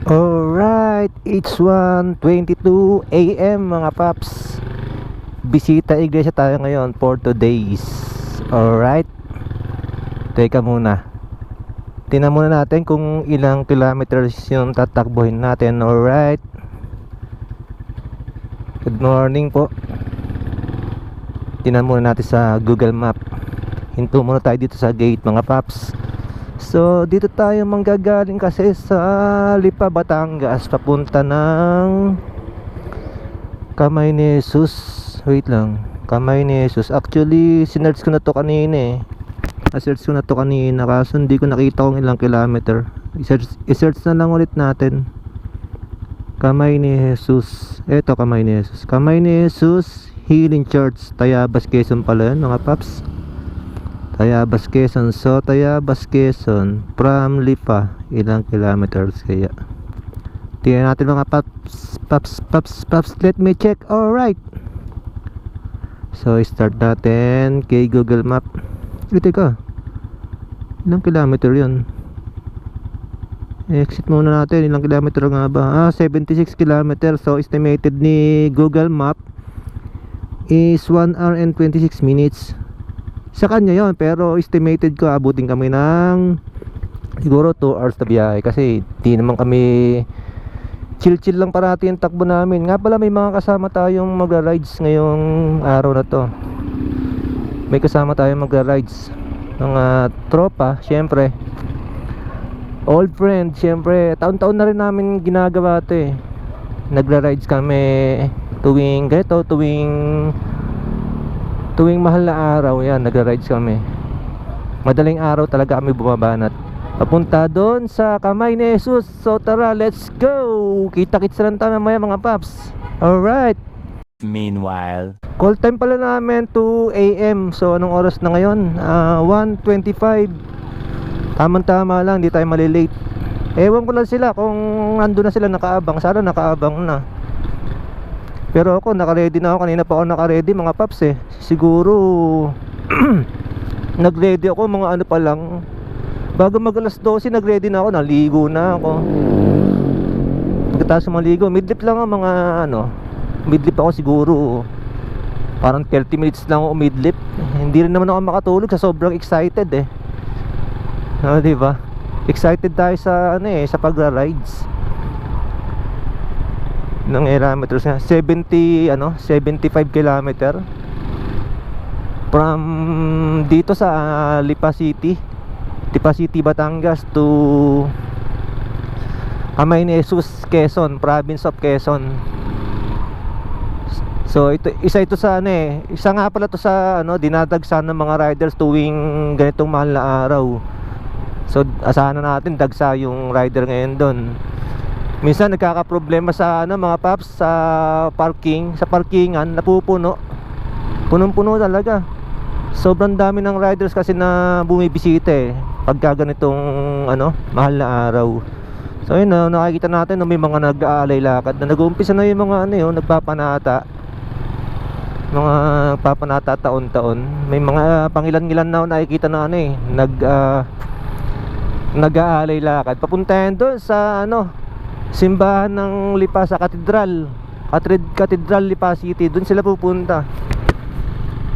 Alright, it's 1:22 AM mga paps. Bisita iglesia tayo ngayon for 2 days. Alright, teka muna. Tingnan muna natin kung ilang kilometers yung tatakbuhin natin. Alright, good morning po. Tingnan muna natin sa Google Map. Hinto muna tayo dito sa gate mga paps. So dito tayo manggagaling kasi sa Lipa, Batangas, papunta ng Kamay ni Jesus. Wait lang, Kamay ni Jesus. Actually sinearch ko na to kanina search ko na to kanina kaso hindi ko nakita kung ilang kilometer. I-search na lang ulit natin. Kamay ni Jesus. Eto, Kamay ni Jesus. Kamay ni Jesus Healing Church, Tayabas, Quezon pala yun mga paps. Tayabas, Quezon. So Tayabas, Quezon from Lipa, ilang kilometers kaya? Tingnan natin mga paps. Let me check. Alright, so start natin kay Google Map. Teka, ilang kilometer yun? Exit muna natin. Ilang kilometer nga ba? 76 kilometer. So estimated ni Google Map is 1 hour and 26 minutes sa kanya yon, pero estimated ko abutin kami ng siguro 2 hours na biyahe kasi di naman kami chill lang parati yung takbo namin. Nga pala, may mga kasama tayong magra-rides ngayong araw na to. May kasama tayong magra-rides, mga tropa, syempre old friend, syempre taon-taon na rin namin ginagawa to nagra-rides kami tuwing ganito, tuwing mahal na araw, yan, nagra-rides kami. Madaling araw talaga kami bumabanat papunta doon sa Kamay ni Jesus. So tara, let's go. Kita-kits lang tayo mamaya mga paps. Alright. Meanwhile, Call time pala namin 2 AM. So anong oras na ngayon? 1:25. Tamang-tama lang, di tayo malilate. Ewan ko lang sila kung nandun na sila nakaabang. Sana nakaabang na. Pero ako naka-ready na ako. Kanina pa ako naka-ready mga paps Siguro nag-ready ako mga ano pa lang. Bago mag alas 12 nag-ready na ako. Naligo na ako. Pagkatapos maligo, midlip lang ako mga ano. Midlip ako siguro parang 30 minutes lang ako midlip. Hindi rin naman ako makatulog sa sobrang excited diba? Excited tayo sa ano sa pagra-rides. Ng kilometers nga 75 kilometer from dito sa Lipa City, Batangas to Kamay ni Jesus, Quezon, province of Quezon. So isa ito sa isa nga pala to sa dinadagsan ng mga riders tuwing ganitong mahal na araw. So asahan na natin dagsa yung rider ngayon doon. Minsan nagkakaproblema sa mga paps sa parkingan, napupuno. Punong-puno talaga. Sobrang dami ng riders kasi na bumibisita pagka ganitong mahal na araw. So yun nakikita natin may mga nag-aalay lakad na nag-uumpisa na yung mga nagpapanata. Mga papanata taon-taon. May mga pangilan-ngilan na nakikita na nag-aalay lakad. Papuntahan doon sa simbahan ng Lipa, sa Katedral Lipa City. Doon sila pupunta.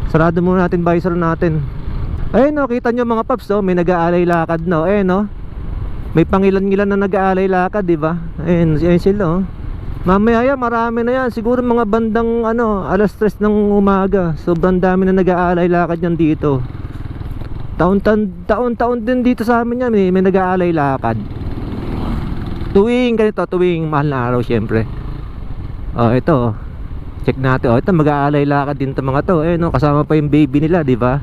Sarado muna natin visor natin. Ayun kita nyo mga paps may nag-aalay lakad na may pangilan-ngilan na nag-aalay lakad, diba? Ayun sila mamaya yan, marami na yan. Siguro mga bandang alas 3 ng umaga. Sobrang dami na nag-aalay lakad yan dito. Taon-taon din dito sa amin yan may nag-aalay lakad tuwing ganito, tuwing mahal na araw syempre. Ito check natin. Ito mag-aalay lakad din to mga to. Kasama pa yung baby nila, di ba?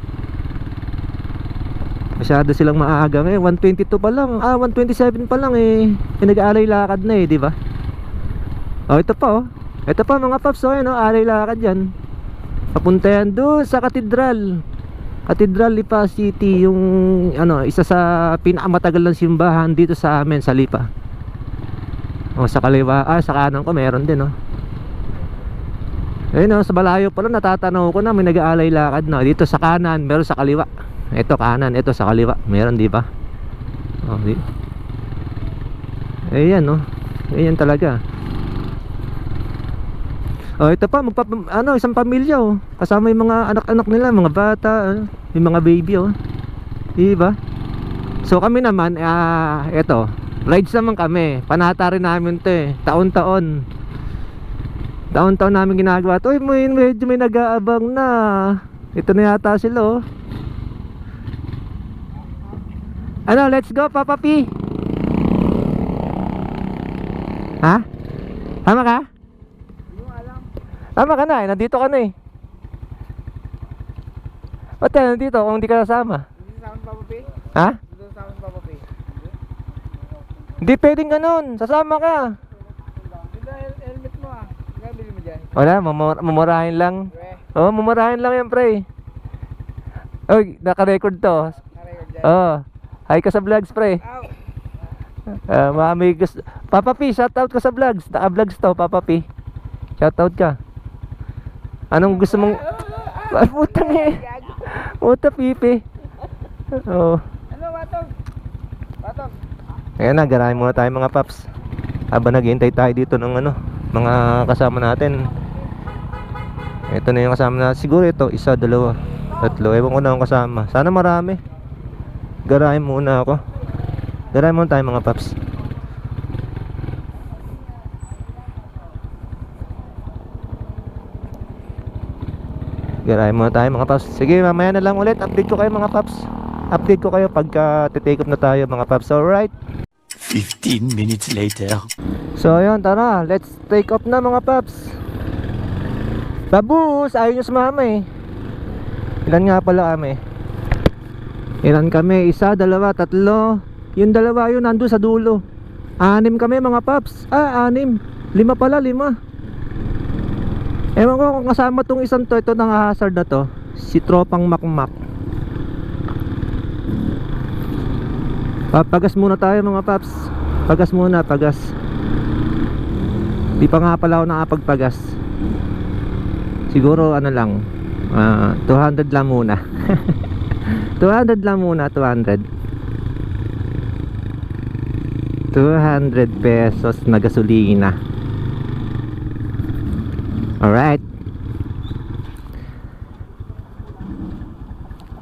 Masyado silang maaga ngayon. 1:22 pa lang. 1:27 pa lang nag-aalay lakad na di ba? Ito pa ito pa mga paps. Aalay lakad yan. Papunta yan doon sa Katedral Lipa City, yung isa sa pinakamatagal ng simbahan dito sa amin sa Lipa. Sa kaliwa, sa kanan ko meron din ayun sa balayo pala natatanaw ko na may nag-aalay lakad na. Dito sa kanan, meron sa kaliwa. Ito kanan, ito sa kaliwa. Meron, di ba? Ayan Ganyan talaga. Oh, ito pa, isang pamilya oh. Kasama yung mga anak-anak nila, mga bata, yung mga baby oh. Diba? So kami naman, eto, rides naman kami. Panata rin namin 'to eh. Taon-taon. Taon-taon namin ginagawa 'to. Uy, medyo may nag-aabang na. Ito na yata sila oh. Ano, let's go, Papa P. Ha? Tama ka? Tama ka na eh, nandito ka na eh. Ba't ka nandito kung hindi ka nasama? Hindi sa amin, Papa P? Ha? Hindi sa amin, Papa P? Hindi pwedeng ganun, sasama ka. Hindi helmet mo ah. Nga, bili mo dyan. Wala, mumurahin lang. Pre, Oo, mumurahin lang yan pre. Oy, naka-record to. na-record dyan. Oo. Hi ka sa vlogs pre. Ow! Mga amigos. Papa P, shoutout ka sa vlogs. Naka-vlogs to, Papa P. Shoutout ka. Anong gusto mong... Ah, putang eh. Puta pipi. Oo. Ano, Batog? Batog? Ayan na, garahin muna tayo mga paps. Habang naghihintay tayo dito ng mga kasama natin. Ito na yung kasama natin. Siguro ito, isa, dalawa, tatlo. Ewan ko na ang kasama. Sana marami. Garahin muna ako. Garahin muna tayo mga paps. Garahin muna tayo mga paps. Sige, mamaya na lang ulit. Update ko kayo mga paps. Update ko kayo pagka titake up na tayo mga paps. Alright. 15 minutes later. So ayun, tara, let's take off na mga paps. Babus, ayaw nyo sumama eh. Ilan nga pala kami? Ilan kami? Isa, dalawa, tatlo. Yung dalawa yun nandun sa dulo. 6 kami mga paps. 6. 5 pala, 5. Ewan ko kung kasama tong isang to. Ito ng hazard na to. Si Tropang Makmak. Pagas muna tayo mga paps. Pagas muna, pagas. Di pa nga pala ako nakapagpagas. Siguro ano lang 200 lang muna. 200 lang muna, 200 pesos na gasolina. Alright.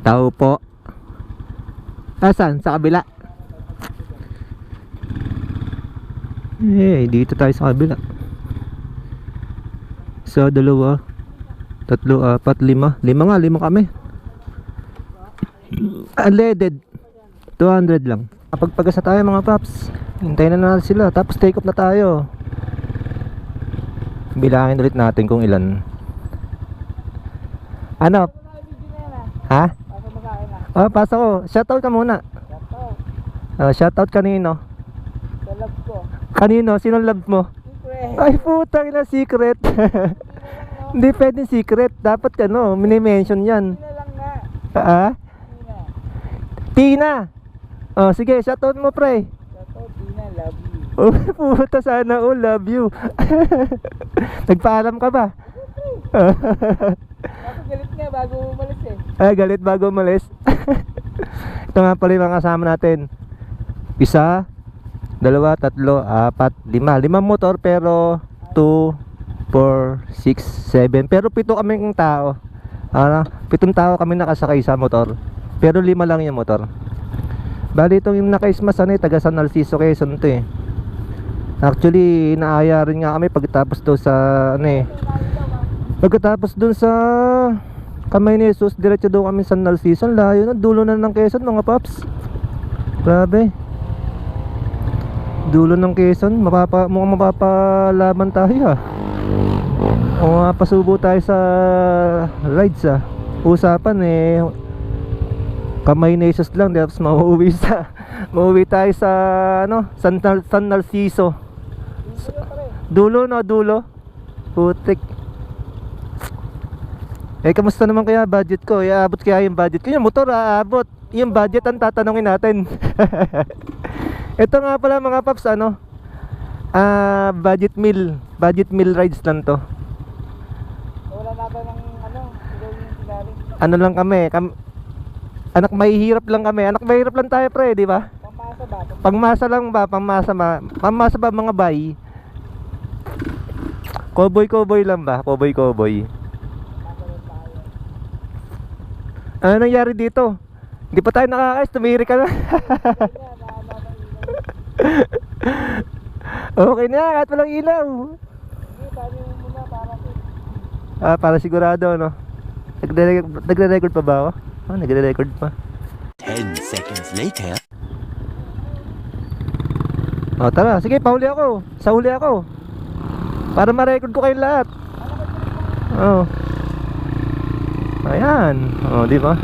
Tao po. Asan? Sa kabila. Dito tayo sa kabila. So, 2, 3, 4, 5. 5 kami. Unleaded 200 lang. Kapagpagasa tayo mga paps. Hintayin na natin sila. Tapos take off na tayo. Bilangin ulit natin kung ilan. Ano? Ha? Pasok mo kain na. Oh, pasok ko. Shoutout ka muna. Shoutout kanino? Sa love ko. Kanino? Sinong love mo? Secret. Ay putang ina, secret. Hindi pwedeng secret. Dapat mini-mention yan. Tina lang nga. Ah? Tina. Tina. Oh, sige, shoutout mo pre. Shoutout, Tina, love you. Oh, puta sana all, love you. Nagpaalam ka ba? Ako galit nga bago umalis eh. Ay, galit bago umalis. Ito nga pala yung mga kasama natin. 1, 2, 3, 4, 5 motor pero 2, 4, 6, 7. Pero 7 kaming tao. 7 tao kami nakasakay sa motor. Pero 5 lang yung motor. Bali itong yung naka-ismas taga San Narciso, Quezon to eh. Actually, naaya rin nga kami pagkatapos daw sa pagkatapos dun sa Kamay ni Jesus, diretso daw kami San Narciso. Layo na, dulo na ng Quezon mga paps. Grabe. Dulo ng Quezon, mukhang mapapalaban tayo o mapasubo tayo sa rides Usapan Kamay ni Jesus lang, tapos mauwi tayo sa San Narciso. Dulo na, dulo. Putik. Kamusta naman kaya budget ko? Aabot kaya yung budget ko? Yung motor aabot. Yung budget ang tatanungin natin. Ito nga pala mga paps, budget meal rides lang to. Wala natin ng gawin yung sigaling. Ano lang kami, anak mahihirap lang kami. Anak mahihirap lang tayo pre, di ba? Pamasok Pangmasa ba? Pangmasa lang ba? Pangmasa ba mga bay? Cowboy lang ba? Cowboy. Ano nangyari dito? Hindi pa tayo nakakais, tumiri ka na. Okay na, kahit walang ilaw. Para sigurado, no? Nagre-record pa ba ako? Nagre-record pa. 10 seconds later. Tara, sige, pahuli ako. Sahuli ako. Para ma-record ko kayong lahat. Ayan. Di ba?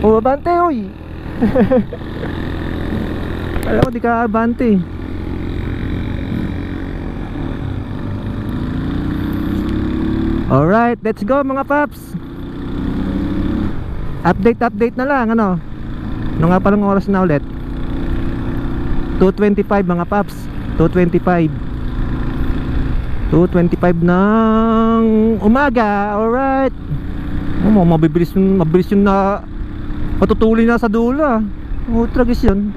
Abante, oy. Alam ko, di ka abante. Alright, let's go mga paps. Update na lang, ano? Ano nga palang oras na ulit? 2:25 mga paps. 2:25 ng umaga. Alright. Mabilis yung na patutuloy na sa dulo. Tragis yun.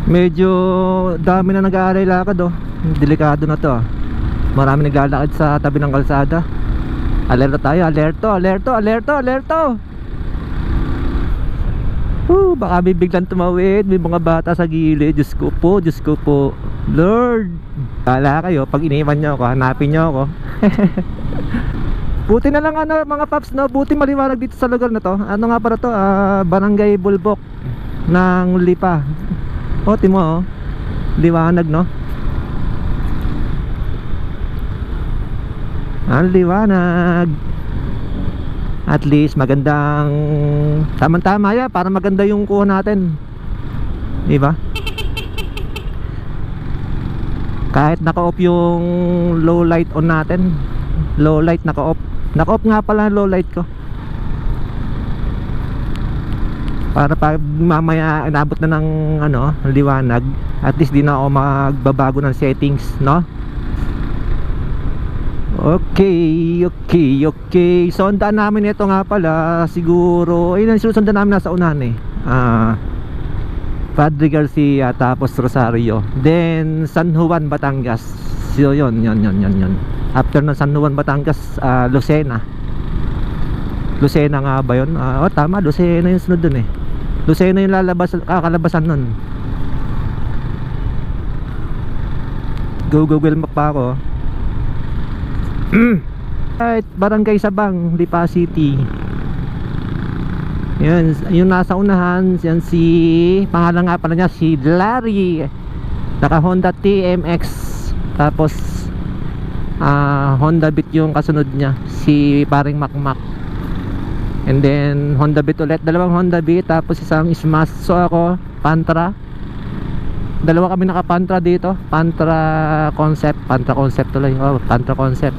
Medyo dami na nag-aalay lakad. Delikado na to. Marami naglalakad sa tabi ng kalsada. Alerto tayo, alerto. Baka biglang tumawid. May mga bata sa gilid. Diyos ko po Lord, kala kayo pag iniwan nyo ako, hanapin nyo ako. Buti na lang mga paps, no? Buti maliwanag dito sa lugar na to. Ano nga para to? Barangay Bulbok ng Lipa. Timo, liwanag, no? Ang liwanag. At least magandang tamang-tama yan para maganda yung kuha natin. Diba? Kahit naka-off yung low light on natin. Low light naka-off. Naka-off nga pala low light ko. Para pag mamaya inabot na ng liwanag, at least di na ako magbabago ng settings, no? Okay. So ang daan namin ito nga pala, siguro sinusundan namin nasa unahan Padre Garcia, tapos Rosario, then San Juan, Batangas. So yun. After ng San Juan, Batangas, Lucena nga ba yun? Tama, Lucena yung sunod dun Lucena yung kakalabasan nun. Google map pa ako. Right, Barangay Sabang, Lipa City. Yan, yung nasa unahan, yan pangalan nga pala niya, si Larry. Naka Honda TMX. Tapos Honda Beat yung kasunod niya, si paring Macmac. And then Honda Beat ulit, dalawang Honda Beat, tapos isang Smash. So ako, Pantra. Dalawa kami naka Pantra dito, Pantra Concept tuloy. Pantra Concept.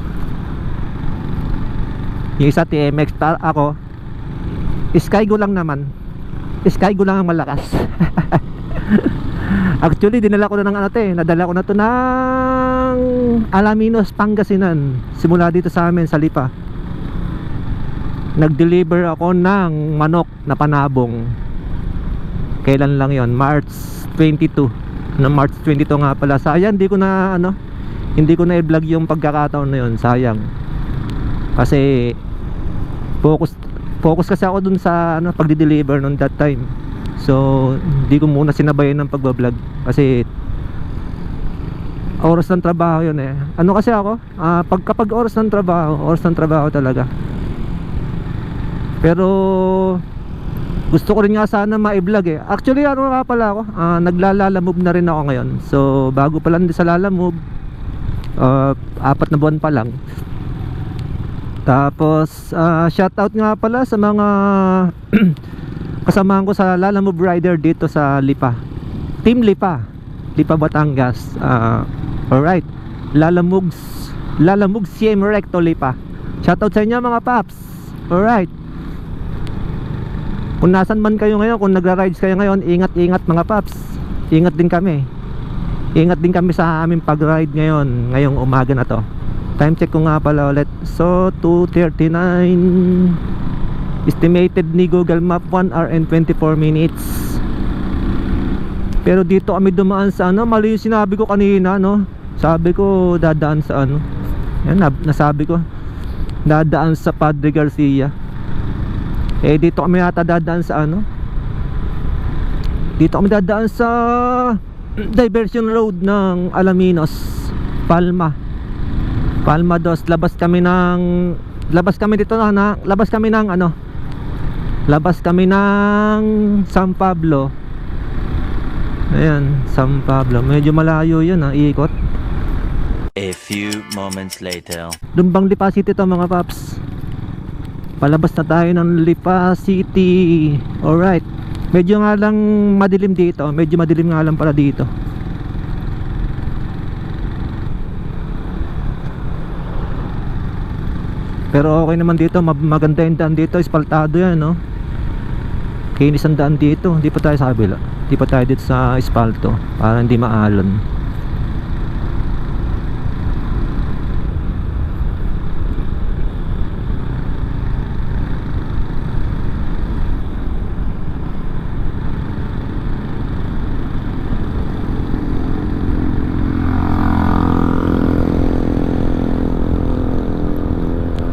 Yung isa TMX, ako Skygo lang naman. Skygo lang ang malakas. Actually dinala ko na ng nadala ko na to ng Alaminos, Pangasinan. Simula dito sa amin sa Lipa. Nag-deliver ako ng manok na panabong. Kailan lang yon? March 22. March 22 nga pala. Sayang hindi ko na i-vlog yung pagkakataon na yon. Sayang. Kasi focus kasi ako dun sa pagdi-deliver noon that time. So hindi ko muna sinabayan ng pagbablog kasi oras ng trabaho yun kasi ako kapag oras ng trabaho talaga. Pero gusto ko rin nga sana ma-vlog Actually nga pala ako, nagla-Lalamove na rin ako ngayon. So bago pa lang din sa Lalamove, 4 na buwan pa lang. Tapos shoutout nga pala sa mga kasamahan ko sa Lalamove Rider dito sa Lipa, Team Lipa Batangas. Alright, Lalamove CM Recto Lipa. Shoutout sa inyo mga paps. Alright, kung nasan man kayo ngayon, kung nagra-rides kayo ngayon, ingat mga paps. Ingat din kami sa aming pag-ride ngayong umaga na to. Time check ko nga pala ulit. So 2:39. Estimated ni Google Map 1 hour and 24 minutes. Pero dito kami dumaan sa ano, mali yung sinabi ko kanina, no? Sabi ko dadaan sa ano. Yan, nasabi ko dadaan sa Padre Garcia. Eh dito kami yata dadaan sa ano? Dito kami dadaan sa diversion road ng Alaminos, Palma 2. Labas kami dito na labas kami ng ano, labas kami ng San Pablo. Ayan, San Pablo. Medyo malayo yun, ikot. A few moments later. Lumbang Lipa City to mga paps. Palabas na tayo ng Lipa City. Alright. Medyo nga lang madilim dito. Medyo madilim nga lang pala dito. Pero okay naman dito. Maganda yung daan dito. Espaltado yan, no? Kinis ang daan dito. Hindi pa tayo sa kabila. Hindi pa tayo dito sa espalto. Para hindi maalon.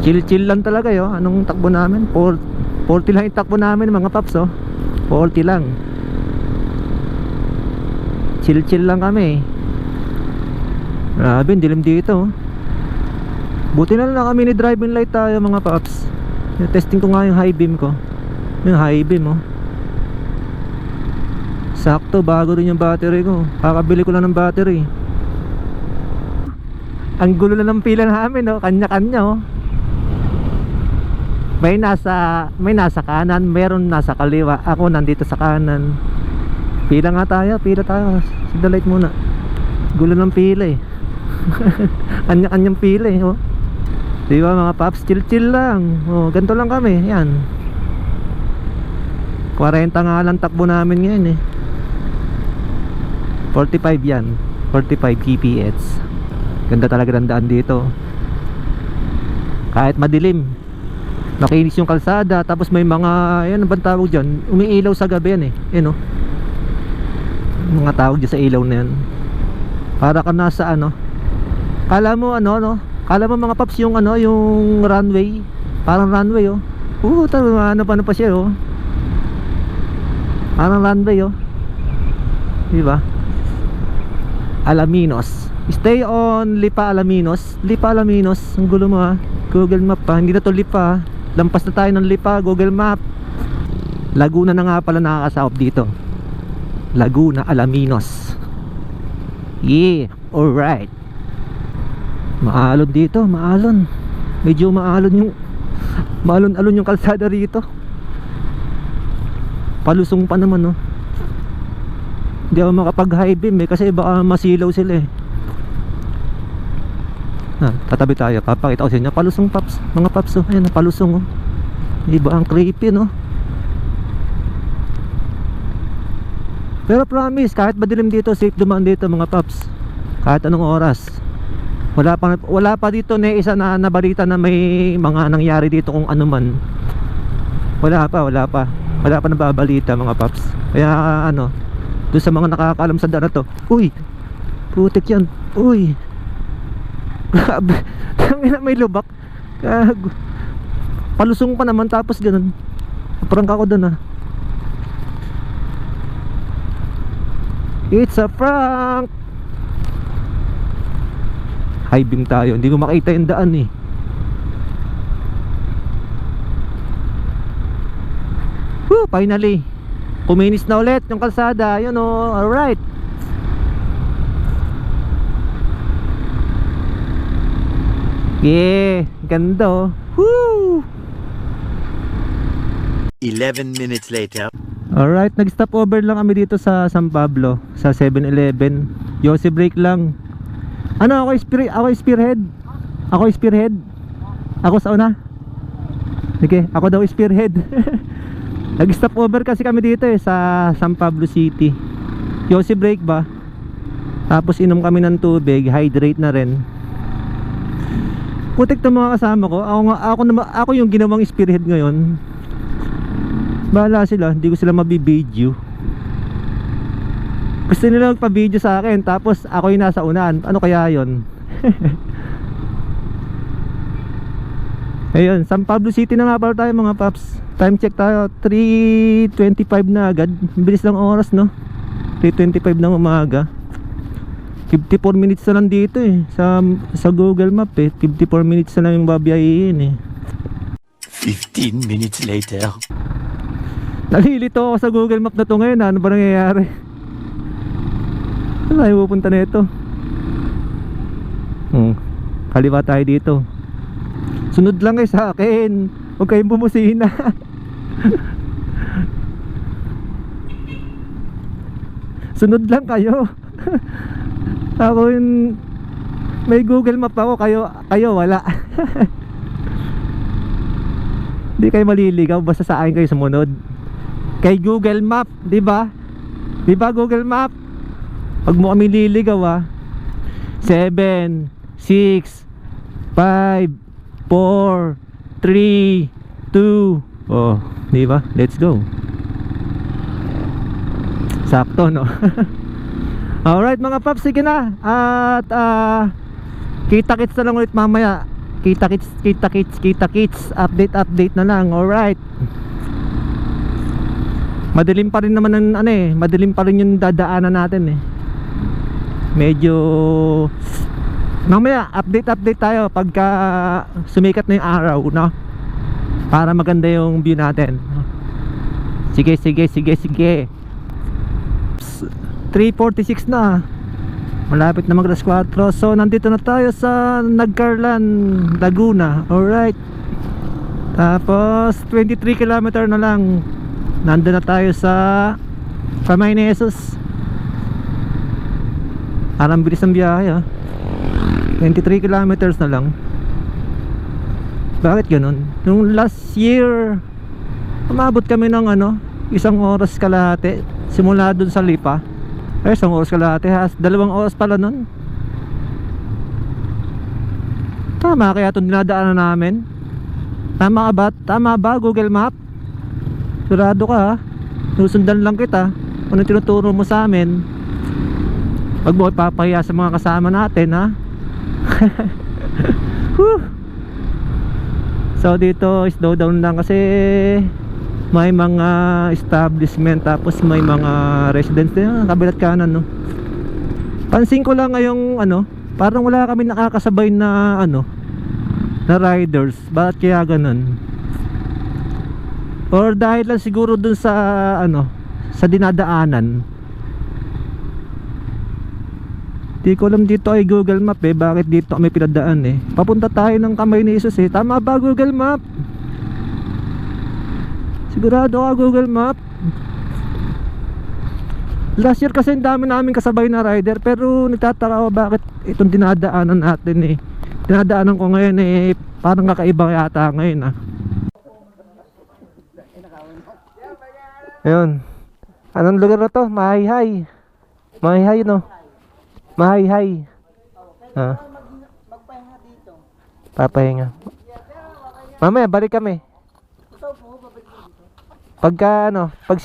Chill lang talaga yo. Anong takbo namin? 40 lang yung takbo namin mga paps, oh. 40 lang. Chill lang kami. Grabe, dilim dito, oh. Buti na lang kami ni driving light tayo mga paps. Testing ko nga yung high beam ko. Yung high beam, oh. Sakto, bago rin yung battery ko. Kakabili ko lang ng battery. Ang gulo na ng pila namin, oh. Kanya-kanya, oh. May nasa kanan, meron nasa kaliwa. Ako nandito sa kanan. Pila tayo. Signal light muna. Gulo ng pila, eh. Kanya-kanyang pila, eh, oh. Diba mga paps, chill lang. Oh, ganito lang kami, yan. 40 nga lang takbo namin ngayon, eh. 45 yan. 45 kph. Ganda talaga ng daan dito. Kahit madilim, makinis yung kalsada. Tapos may mga, yan, ang tawag dyan, umiilaw sa gabi yan, eh. Yan, oh. Mga tawag dyan sa ilaw na yan. Para ka nasa ano, kala mo ano, no? Kala mo mga paps yung ano, yung runway. Parang runway, oh. Ano pa siya, oh. Parang runway, oh. Diba? Alaminos. Stay on Lipa Alaminos. Ang gulo mo, ha. Google Map, pa. Hindi na to Lipa. Lampas na tayo ng Lipa, Google Map. Laguna na nga pala nakakasahop dito. Laguna, Alaminos. Yeah, alright. Maalon dito, maalon. Medyo maalon yung kalsada rito. Palusong pa naman, no. Hindi ako makapag high beam, eh, kasi baka masilaw sila, eh. Tatabi tayo, papakita ko sa inyo. Palusong paps, mga paps, oh. Ayan, palusong, oh. Iba ang creepy, no. Pero promise, kahit madilim dito, safe dumaan dito mga paps. Kahit anong oras. Wala pa dito na isa na nabalita na may mga nangyari dito kung ano man. Wala pa nababalita mga paps. Kaya ano, doon sa mga nakakaalam sa daan na to, uy, putik yan, uy. Grabe, may lubak. Palusong pa naman tapos ganun. Parang ako doon, ah. It's a prank. High beam tayo, hindi ko makita yung daan, eh. Finally kuminis na ulit yung kalsada. Yun, oh, alright. Yeah, ganda, oh. Woo! 11 minutes later. Alright, nag-stop over lang kami dito sa San Pablo, sa 7-Eleven. Yossi break lang. Ano, ako spearhead? Ako sa una? Sige, ako daw spearhead. Nag-stop over kasi kami dito, eh, sa San Pablo City. Yossi break ba? Tapos inom kami ng tubig, hydrate na rin. Putik to mga kasama ko. Ako yung ginawang spearhead ngayon. Bahala sila, hindi ko sila mabibideo. Gusto nila magpa-video sa akin, tapos ako yung nasa unahan. Ano kaya yon? Ayun, San Pablo City na nga pala tayo mga paps. Time check tayo, 3:25 na agad. Bilis lang oras, no? 3:25 ng umaga. 54 minutes na lang dito eh. Sa Google Map eh. 54 minutes na lang yung babiyahin eh. 15 minutes later. Nalilito ako sa Google Map na to ngayon. Ano ba nangyayari? Saan tayo pupunta na ito? Kaliwa tayo dito. Sunod lang kayo sa akin. Huwag kayong bumusina. Sunod lang kayo. Ako yung may Google Map ako, kayo wala. Hindi kayo maliligaw basta sa akin kayo sumunod. Kay Google Map, 'di ba? 'Di ba Google Map? Pag mo kami liligaw 7 6 5 4 3 2. Oh, 'di ba? Let's go. Sakto, no? Alright mga paps, sige na. At kita-kits na lang ulit mamaya. Kita-kits. Update na lang. Alright. Madilim pa rin naman ang madilim pa rin yung dadaanan natin eh. Medyo mamaya update tayo pagka sumikat na yung araw, no? Para maganda yung view natin. Sige. 3:46 na. Malapit na mag-alas 4. So nandito na tayo sa Nagcarlan, Laguna. Alright. Tapos 23 km na lang. Nandun na tayo sa Camainesos. Parang bilis ng biyahe 23 kilometers na lang. Bakit ganun? Nung last year umabot kami ng 1 oras kalahati simula dun sa Lipa. 1 oras kalahati, 2 oras pala nun. Tama kaya itong dinadaanan namin? Tama ba Google Map? Surado ka Susundan lang kita. Anong tinuturo mo sa amin? Wag mo ipapahiya sa mga kasama natin, ha? So dito slow down lang kasi may mga establishment, tapos may mga residents din kabilat kanan, no? Pansin ko lang ngayong parang wala kami nakakasabay na na riders. Bakit kaya ganun? Or dahil lang siguro dun sa sa dinadaanan. Di ko alam dito ay Google Map bakit dito kami pinadaan papunta tayo ng Camainesos Tama ba Google Map? Sigurado ka Google Map? Last year kasi ang dami namin kasabay na rider, pero nagtataka ako bakit itong dinadaanan natin dinadaanan ko ngayon parang kakaiba yata ngayon Ayun. Anong lugar na to? Mahayhay. Mahayhay, no? Mahayhay. Magpahinga dito. Papahinga. Mamaya, balik kami. Pagka pag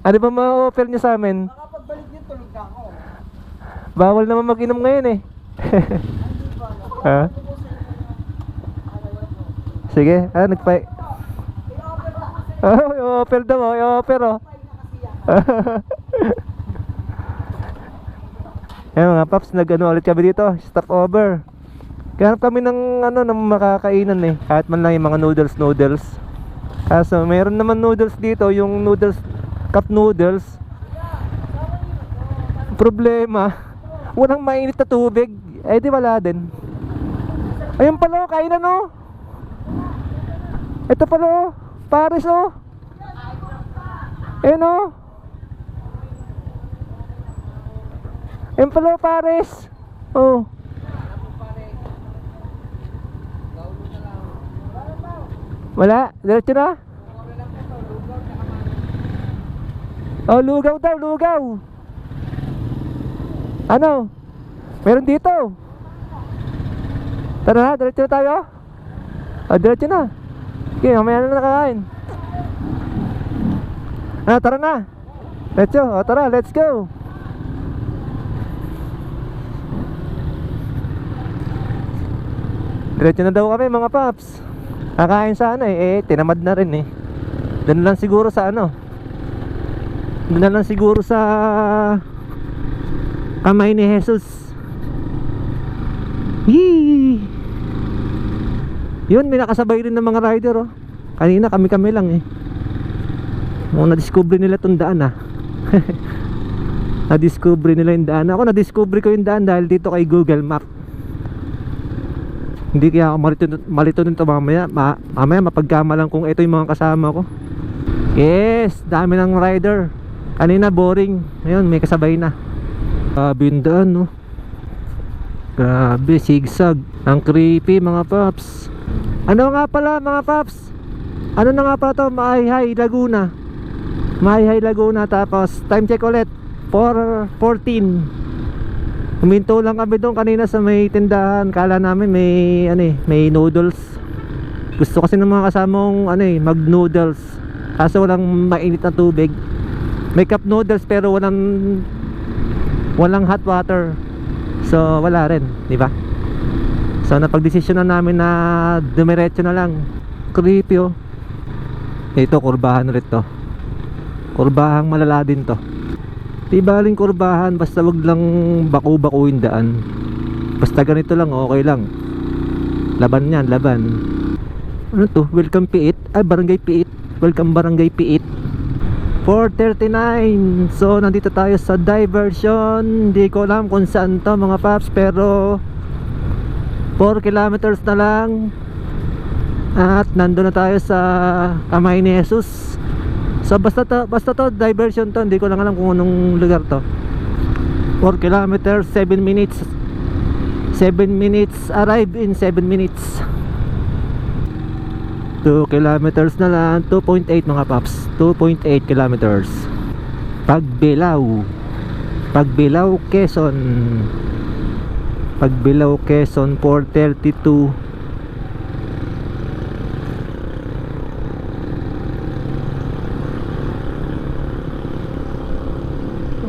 ano ba ma-offer nyo sa amin? Makapagbalik niyo, tulog na ako. Bawal naman mag-inom ngayon Ha? Sige, nagpa... i-offer daw, i-offer Ayan mga paps, ulit kami dito, stop over. Kaya kami ng ng makakainan kahit man lang yung mga noodles. Kaso mayroon naman noodles dito, yung noodles, cup noodles. Problema, walang mainit na tubig. Di wala din. Ayun pala, kainan Ito pala Paris Ayun Ayun pala Paris Wala, diretso na. Lugaw daw, lugaw. Meron dito. Tara na, diretso tayo. Diretso na. Okay, mamaya na nakakain. Tara na. Tara, let's go. Diretso na daw kami mga paps. Kakain sana tinamad na rin Doon lang siguro sa kamay ni Jesus. Yee! Yun, may nakasabay rin ng mga rider Kanina kami lang na-discover nila itong daan na-discover nila yung daan. Ako na-discover ko yung daan dahil dito kay Google Map. Hindi kaya ako malito nito mamaya. Mamaya mapagkamalan kung ito yung mga kasama ko. Yes, dami ng rider. Kanina boring, ngayon may kasabay na. Grabe yung daan Grabe, zigzag. Ang creepy mga paps. Ano nga pala mga paps? Ano na nga pala to? Maayhay Laguna. Maayhay Laguna. Tapos time check ulit 4:14. Huminto lang kami doon kanina sa may tindahan. Kala namin may noodles. Gusto kasi ng mga kasamang mag noodles. Kaso walang mainit na tubig. May cup noodles pero walang hot water. So wala rin, di ba? So napagdesisyon na namin na dumiretso na lang. Creepy Ito kurbahan ulit to. Kurbahang malala din to. Di baling kurbahan, basta wag lang baku-bakuin daan. Basta ganito lang, okay lang. Laban yan, laban. Ano to? Welcome Piit? Barangay Piit. Welcome Barangay Piit. 4:39. So nandito tayo sa diversion. Hindi ko alam kung saan to mga paps, pero 4 kilometers na lang at nandun na tayo sa kamay ni Jesus. So basta to diversion to. Hindi ko lang alam kung anong lugar to. 4 kilometers, 7 minutes. 7 minutes, arrive in 7 minutes. 2 kilometers na lang. 2.8 mga paps. 2.8 kilometers. Pagbilao, Quezon. Pagbilao, Quezon. 4:32.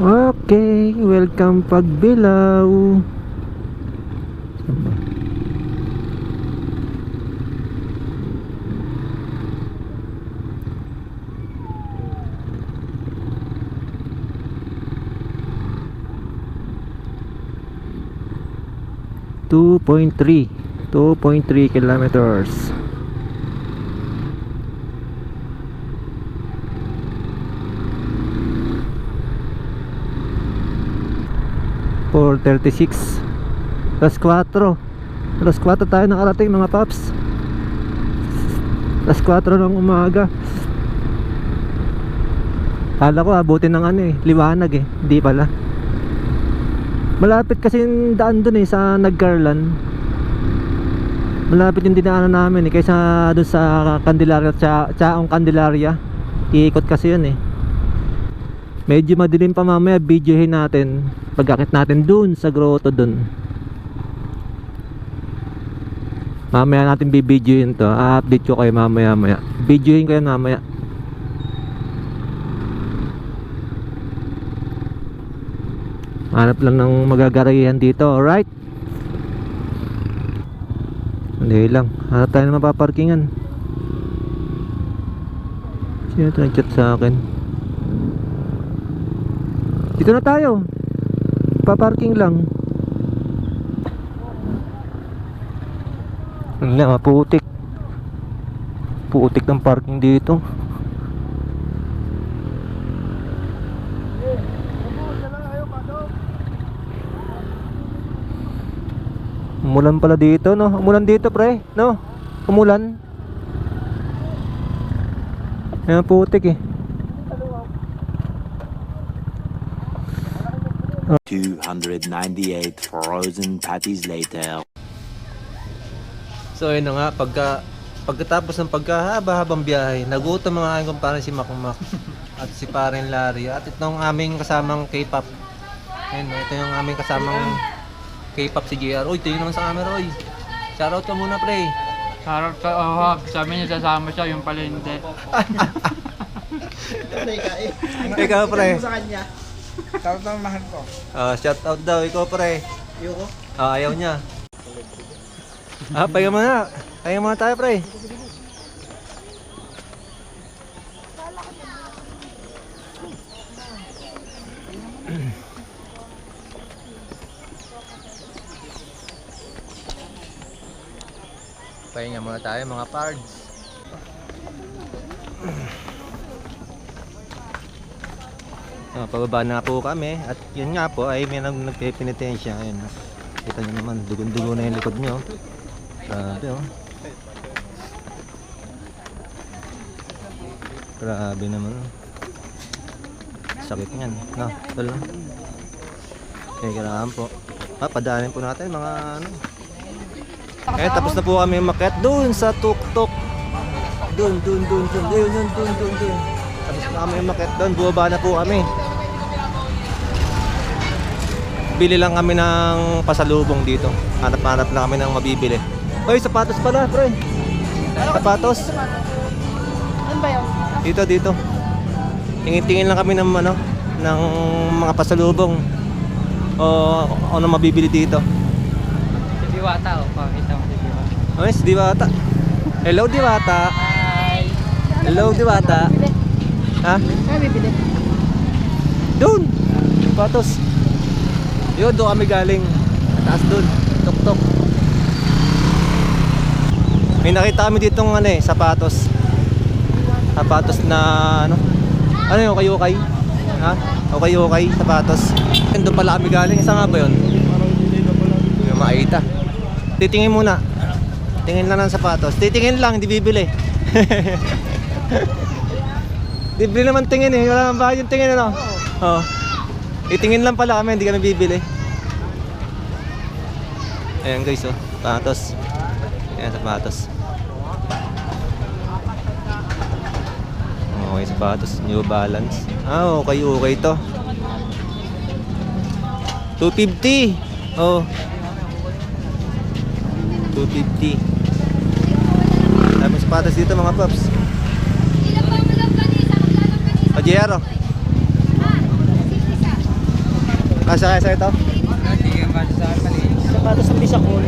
Okay, welcome Pagbilao. Two point three kilometers. For 36 Alas 4 tayo nakarating mga paps. Alas 4 ng umaga. Kala ko abutin ng liwanag hindi pala. Malapit kasi yung daan dun sa Nagcarlan. Malapit yung dinaanan namin kaysa dun sa Candelaria, Chaong Candelaria. Iikot kasi yun Medyo madilim pa mamaya, videohin natin pag-akit natin dun sa grotto dun. Mamaya natin bibidyohin to. Update ko kayo mamaya. Videohin ko yan mamaya. Hanap lang ng magagarayan dito, alright? Hindi lang, hanap tayo ng mapaparkingan. Sino ito nag-chat sa akin? Dito na tayo. Paparking lang. Wala, putik. Putik ng parking dito. Umulan pala dito, no? Umulan dito, pre, no? Umulan. Ayan, putik 298 frozen patties later. So ayun na nga, pagkatapos ng pagkahaba-habang biyahe, nagutom mga aking kumpare si Makmak at si Paren Larry at itong aming kasamang K-pop. Ayun, ito yung aming kasamang K-pop si JR. Uy, tingin naman sa camera, uy. Shoutout ka muna, pre. Sarap ka, oh, sabi niya sasama siya, yung pala hindi. Ikaw, pre. Sa kanya. Sarap ng mahal ko. Shout out daw, ikaw, pre. Ayoko. Ayaw niya. Pahinga muna. Pahinga muna tayo, pre. Pahinga muna tayo, mga pards. Pababa na po kami at yun nga po ay may nagpipinitensya. Ayun, kita nyo naman, dugon-dugo na yung likod nyo. Grabe, oh. Grabe naman, oh. Sakit nyan, no? Tala. Kailangan po padaanin po natin mga ano. Tapos na po kami umakyat doon sa tuktok. Doon. Tapos na kami umakyat doon, bumaba na po kami. Bili lang kami ng pasalubong dito. Hanap-hanap lang kami ng mabibili. Hoy, sapatos pala, pre. Sapatos. Ano ba yun? Dito. Tingin-tingin lang kami ng ano, ng mga pasalubong. O ano mabibili dito. Si Diwata, oh, pakita mo si Diwata. Ay, si Diwata. Hello, Diwata. Hi! Hello, Diwata. Ha? Saan bibili? Doon. Sapatos. Yun, doon kami galing. Taas doon. Tok-tok. May nakita kami ditong ano eh, sapatos. Sapatos na ano? Ano yung ukay-ukay? Ha? Ukay-ukay, sapatos. Doon pala kami galing. Isa nga ba yun? Yung maita. Titingin muna. Tingin lang ng sapatos. Titingin lang, hindi bibili. Bibili naman tingin eh. Wala naman bakit yung tingin ano? Oo. Itingin lang pala kami, hindi kami bibili. Ayan guys, oh. Sapatos. Ayan, sapatos. Okay, sapatos. New Balance. Okay to. 250. Oh. 250. Dami sapatos dito mga paps. O, JR, oh. Kaya ito? Sige, kasi sa akin mali. Sapatos ng bisakol.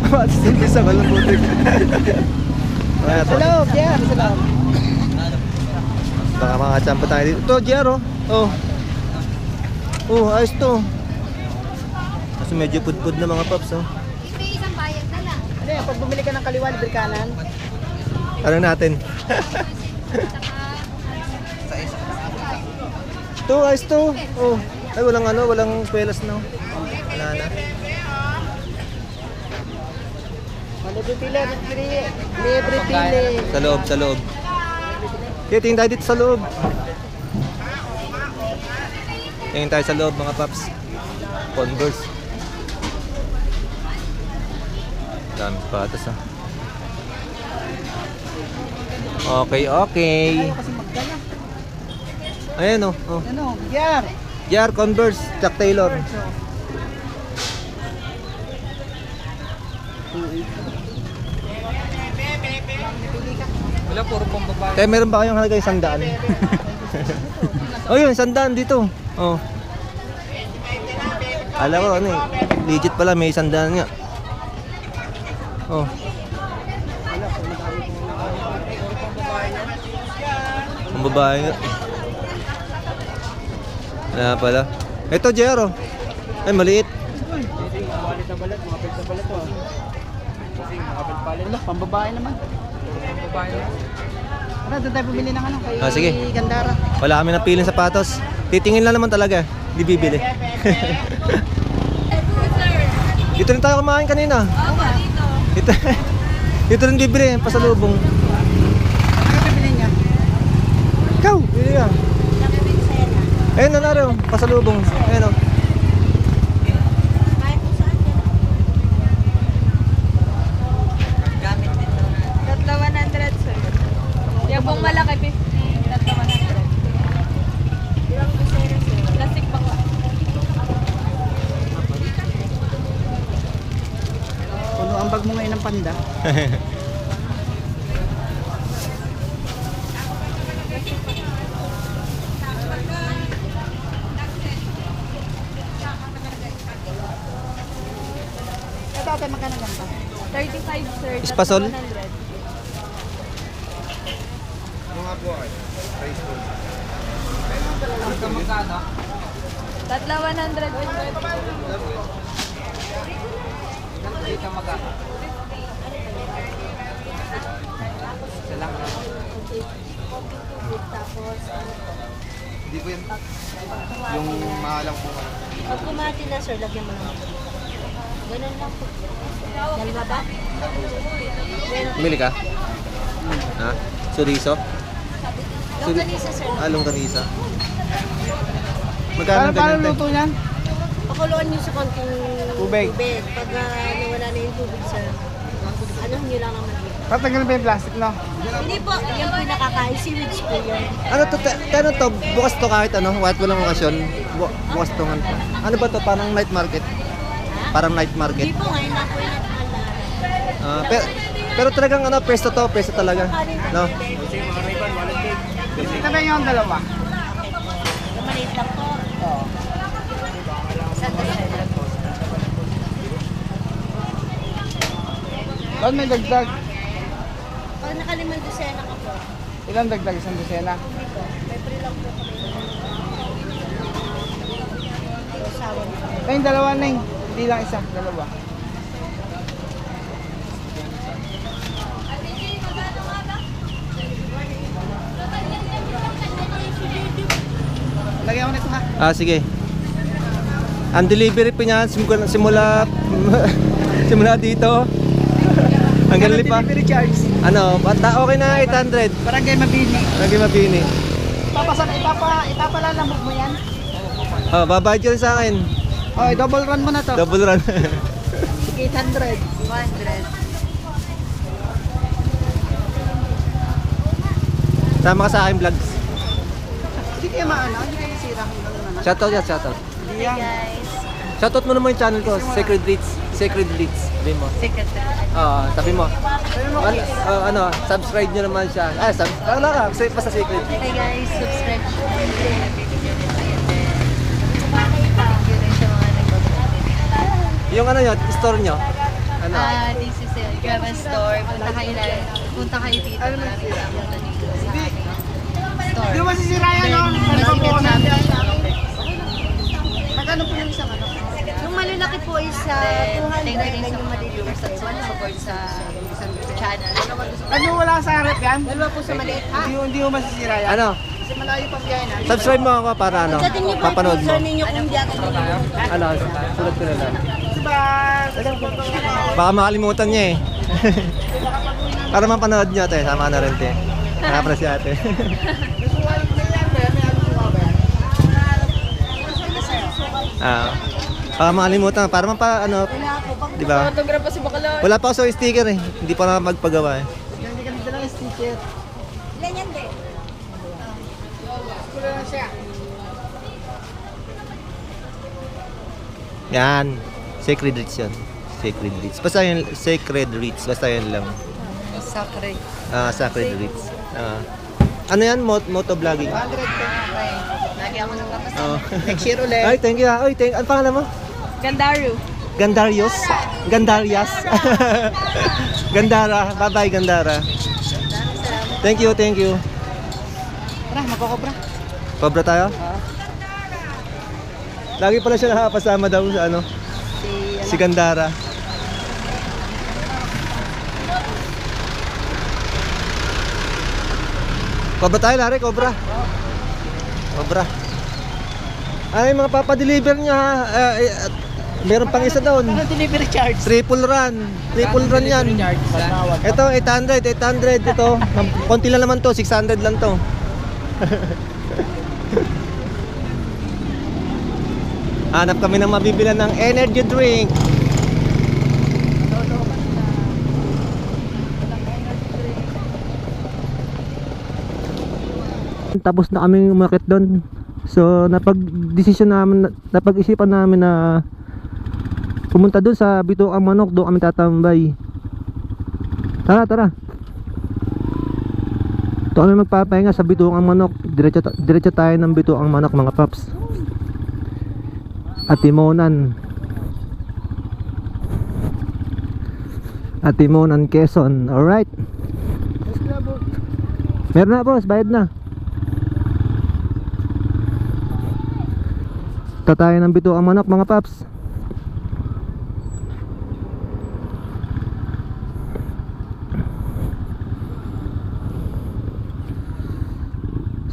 Sapatos ng bisa ko lang butik. Sa loob, yeah. Sa loob. Baka mga tsampo tayo dito. Ito, JR, oh. Ayos to. Kasi medyo pudpud na mga paps, oh. Isang bayad na lang. Ano yan? Pag bumili ka ng kaliwa, libre kanan. Ano natin? Ito, ayos to. Oh. Ay, walang pelas na. Wala na. Libre pili. Libre pili. Sa loob. Okay, tingin tayo dito sa loob. Tingin tayo sa loob mga paps. Converse. Dami patas ah. Okay. Kasi magdala. Ayan oh. Ano? Yeah. JR, Converse, Chuck Taylor. Wala, puro pang babae. Kaya meron ba kayong halagay 100? Oh yun, 100 dito. Oh. Alam ko ano eh. Legit pala, may 100 nga. Oh. Ang babae nga. Wala pala. Ito, JR, oh. Ay, maliit. Wala, pambabae naman. Babae na. Ano, doon tayo bumili ng ano kay Sige. Gandara. Wala kami napiling sapatos. Titingin lang naman talaga. Hindi bibili. Dito rin tayo kumain kanina. Dito. Dito rin bibili. Pasalubong. Ano bibili niya? Ikaw, bibili ka. Ayun na rin. Pasalubong. Ayun o. Tatlo 100, sir. Yung pong malaki, 50. Tatlo 100. Ilang kusero, sir? Plastic pa ko. Puno ang bag mo ngayon ng panda. Ito ate, magkano ganito? 35 sir. Espasol? 100. Tatla 100 po. Hindi po yan. Yung mahalang po. Pag kumati na sir, lagyan mo lang. Ganun lang po. Dalawa ba? Bumili ka? Ha? Chorizo? Longganisa sir. Longganisa. Magkano Paano ganyan? luto niyan? Pakuluan nyo sa konting Tubig. Pag nawala na yung tubig sir, ano nyo lang naman dito. Tatanggal ba yung plastic, no? Hindi po, yan po yung nakakain. Seaweeds po yun. Ano to? Ano to? Bukas to kahit ano? Kahit walang okasyon? Bukas to nga. Ano ba to? Parang night market? Parang night market? Hindi po, ngayon lang po yung natakalaan. Pero talagang ano, pesto to, pesto talaga. No? Ito ba yung dalawa? Yung maliit lang po. Oo. Isang sir. Doon may dagdag. Pag nakalimang dosena ka po, Ilan dagdag? Isang dosena? dito, may free lang po kami. Usawan po. Ito yung dalawa na yun. Hindi lang isa, dalawa. Lagyan ko nito ha. Sige. Ang delivery pa niyan simula simula dito. Hanggang lipa. Delivery charge. Ano, bata okay na 800. Parang kayo mabini. Lagi mabini. Ipapalalamog mo yan. Oh, babayad ka rin sa akin. Okay, double run mo na to. Double run. 800. 100. Tama ka sa akin vlogs. Hindi kayo maano, hindi kayo masira. Shoutout yan, shoutout. Hindi yan. Guys, Shoutout mo naman yung channel ko, Sacred Reads. Sacred Reads. Sabi mo. secretary. Oo, sabi mo. Ano, subscribe nyo naman siya. Ano ka, pa sa Sacred Reads. Hi guys, subscribe po. Thank you rin sa mga nagbabago. Yung ano nyo, store nyo. Ano? This is a Grandma Store. Punta kayo dito. Maraming salamat dito sa ating store. Hindi mo masisira yan, no? Masikat namin. Magkano po yung isang ano? Yung malalaki po is Then, 200 thank you rin and sa yung mga maliit viewers at support sa channel. Ano wala sa harap yan? Dalawa po sa maliit. Hindi mo masisira yan. Ano? Kasi malayo pa biyahe na. Subscribe mo ako para ano, Pagdating niyo po papanood mo. sponsor ninyo kung di agad ninyo. Ano, sulat ko na lang. Diba? Baka makalimutan niya eh. Para mapanood niyo ate, sama na rin te. Nakapra si ate. Baka makalimutan, para mapa ano, di ba? Autograph pa si Bakala. Wala pa ako sa sticker eh. Hindi pa na magpagawa eh. Hindi ka dito lang yung sticker. Ilan yan din? Kulo lang siya. Yan. Sacred Reads yan. Sacred Reads. Basta yun, Sacred Reads. Basta yun lang. Sacred. Sacred Reads. Ano yan? Motovlogging? 100 ka. Lagi ako nang kapasama. Oh. Next year ulit. Ay, thank you. Ay, ano pangalan mo? Gandaru. Gandarios? Gandarias? Gandara. Bye-bye, Gandara. Thank you, thank you. Tara, magkokobra. Cobra tayo? Lagi pala siya nakapasama daw sa ano? Si Gandara. Cobra tayo, Larry, Cobra. Cobra. Ay, mga papadeliver niya ha. Meron pang isa doon. Ano delivery charge? Triple run. Triple run yan. Ito, 800. Ito. Konti lang naman to. 600 lang to. Hanap kami ng mabibilan ng energy drink. Tapos na kami umakit doon. So napag-isipan namin na pumunta doon sa Bituang Manok, doon kami tatambay. Tara, tara. Ito kami magpapahinga sa Bituang Manok. Diretso tayo ng Bituang Manok mga paps. At Timonan. At Timonan, Quezon. Alright. Meron na boss, bayad na. Ito tayo ng Bituang Manok mga paps.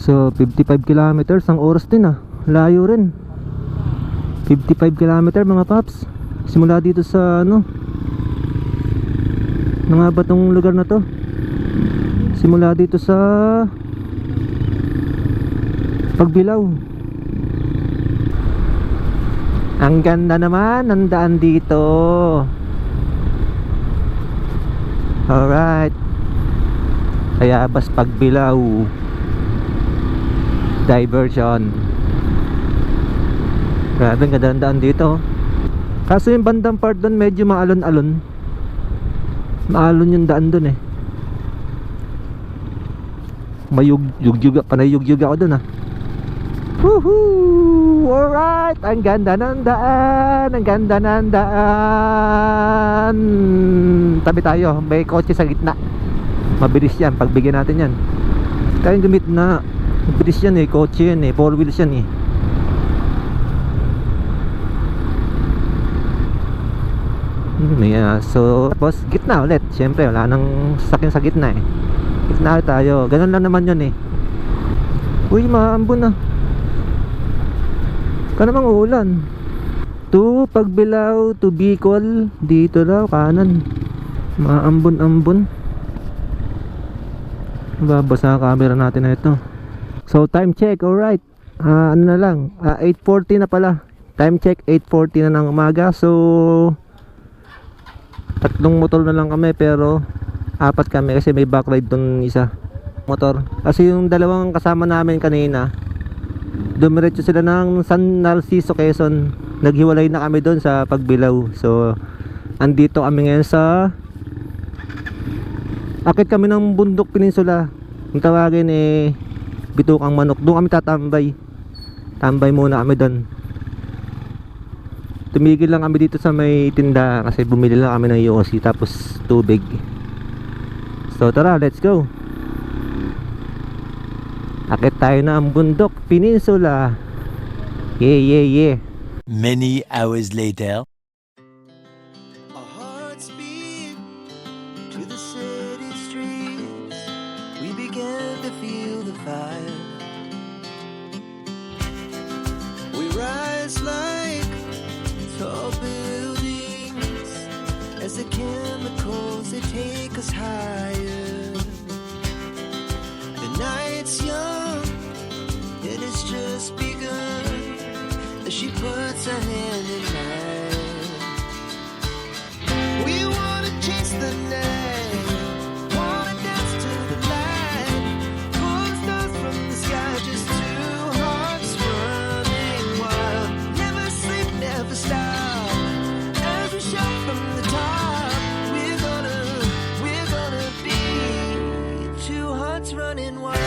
So 55 kilometers ang oras din ah. Layo rin. 55 kilometer mga paps. Simula dito sa ano, ano nga ba tong lugar na to? Simula dito sa Pagbilao. Ang ganda naman ng daan dito. Alright. Tayabas Pagbilao diversion. Grabe, ang ganda ng daan dito. Kaso yung bandang part doon medyo maalon-alon. Maalon yung daan doon eh. Mayug-yug, panayug-yug ako doon ah. Woohoo! Alright! Ang ganda ng daan! Ang ganda ng daan! Tabi tayo, may kotse sa gitna. Mabilis yan, pagbigyan natin yan. Tayong gamit na. Mabilis yan eh, kotse yan eh, 4 wheels yan eh. Yeah, so tapos gitna ulit. Siyempre wala nang sasakyan sa gitna eh. Gitna tayo. Ganun lang naman yun eh. Uy, maambon na. Ka namang uulan. To Pagbilao to Bicol. Dito daw kanan. Maambon-ambon. Babasa ang camera natin na ito. So time check, alright. Ano na lang, 8:40 na pala. Time check, 8:40 na ng umaga. So tatlong motor na lang kami, pero apat kami kasi may backride dun isa motor. Kasi yung dalawang kasama namin kanina, dumiretso sila ng San Narciso, Quezon. Naghiwalay na kami dun sa Pagbilao. So andito kami ngayon sa, akit kami ng Bundok Peninsula. Ang tawagin eh Bituang Manok. Doon kami tatambay. Tambay muna kami doon. Tumigil lang kami dito sa may tinda kasi bumili lang kami ng yosi tapos tubig. So tara, let's go. Akit tayo na ang Bundok Peninsula. Yeah, yeah, yeah. Many hours later. Our hearts beat to the city streets. We began to feel the fire. We rise like tall buildings as the chemicals, they take us higher. The night's young, it has just begun as she puts her hand in mine. We wanna chase the night, wanna dance to the light, pull the stars from the sky, just two hearts running wild. Never sleep, never stop, as we shout from the top. We're gonna be two hearts running wild.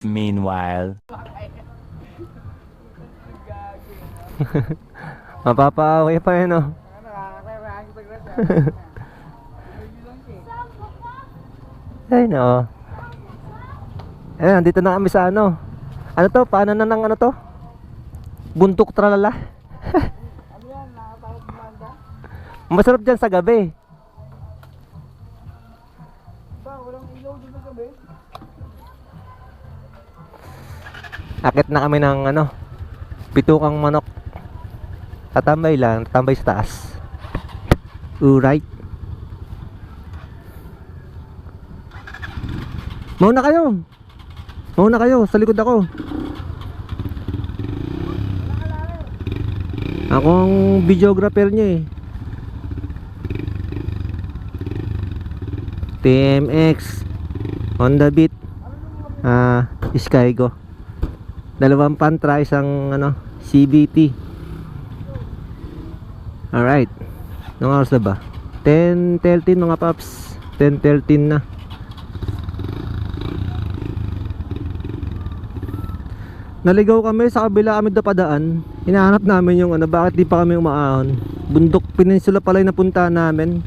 Meanwhile, Mapapaaway pa yun, oh. Ay, no. Eh, nandito na kami sa ano. Ano to? Paano na ng ano to? Buntok tralala. Masarap dyan sa gabi. Akit na kami ng ano, pitukang manok. Tatambay lang, tatambay sa taas. Alright. Mauna kayo. Mauna kayo, sa likod ako. Ako ang videographer niya eh. TMX Honda Beat Skygo. Dalawang Pantra, isang ano, CVT. Alright. Anong oras na ba? 10:13 mga paps. 10:13 na. Naligaw kami, sa kabila kami dapadaan. Hinahanap namin yung ano, bakit di pa kami umaahon. Bundok Peninsula pala yung napuntahan namin.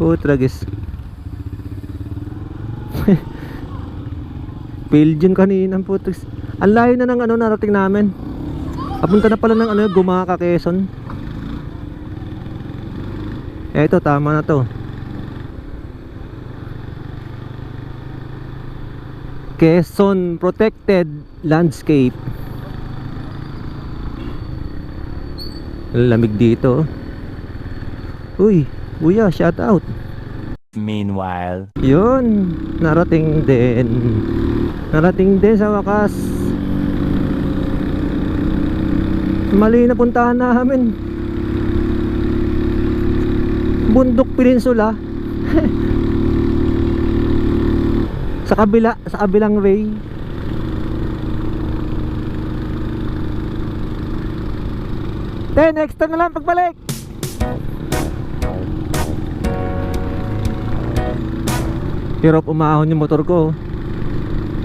Putragis. Failed yun kanina, putragis. Ang layo na ng ano narating namin. Papunta na pala ng ano, Gumaka, Quezon. Eto, tama na to. Quezon Protected Landscape. Lamig dito. Uy, kuya, shout out. meanwhile, Yun, narating din. Narating din sa wakas. Mali na puntahan namin. Bundok Peninsula. Sa kabilang way. Next time na lang pagbalik. Hirap umahon yung motor ko.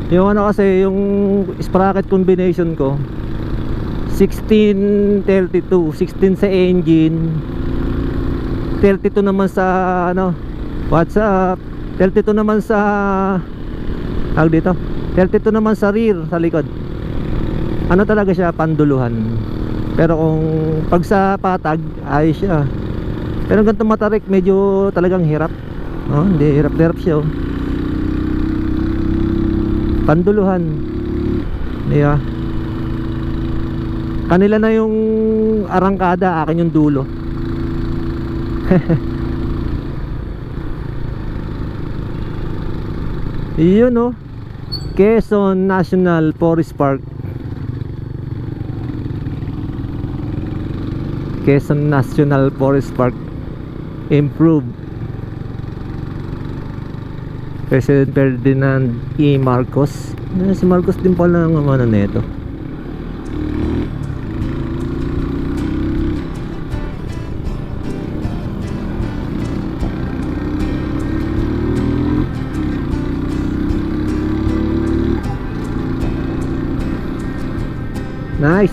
Yung ano kasi, yung sprocket combination ko 16-32, 16 sa engine, 32 naman sa ano, what's up, 32 naman sa tawag dito, 32 naman sa rear, sa likod. Ano talaga siya, panduluhan. Pero kung pag sa patag, ayos siya. Pero ganito matarik, medyo talagang hirap. Oh, hindi, hirap siya, oh. Panduluhan. Yeah. Kanila na yung arangkada, akin yung dulo. Yun, oh. Quezon National Forest Park. Quezon National Forest Park. Improved. President Ferdinand E. Marcos. Si Marcos din pala ang ano nito.